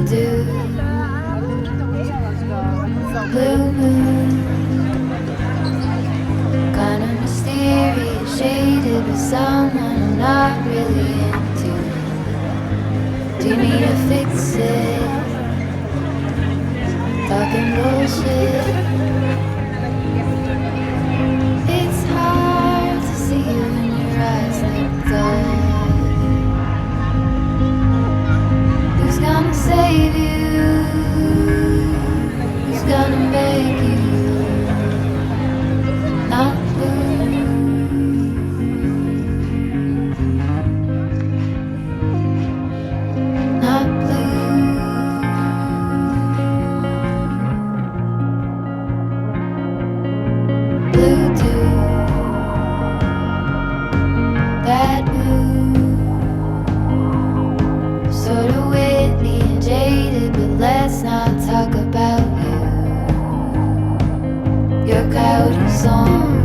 dew, blue moon, kinda mysterious, shaded with someone I'm not really into. Do you need to fix it? Talking bullshit. It's hard to see you when your eyes look dull. Who's gonna save you? Who's gonna make you not blue? Not blue. Blue dew, bad mood, sorta whippy and jaded, but let's not talk about you. Your cloudy song.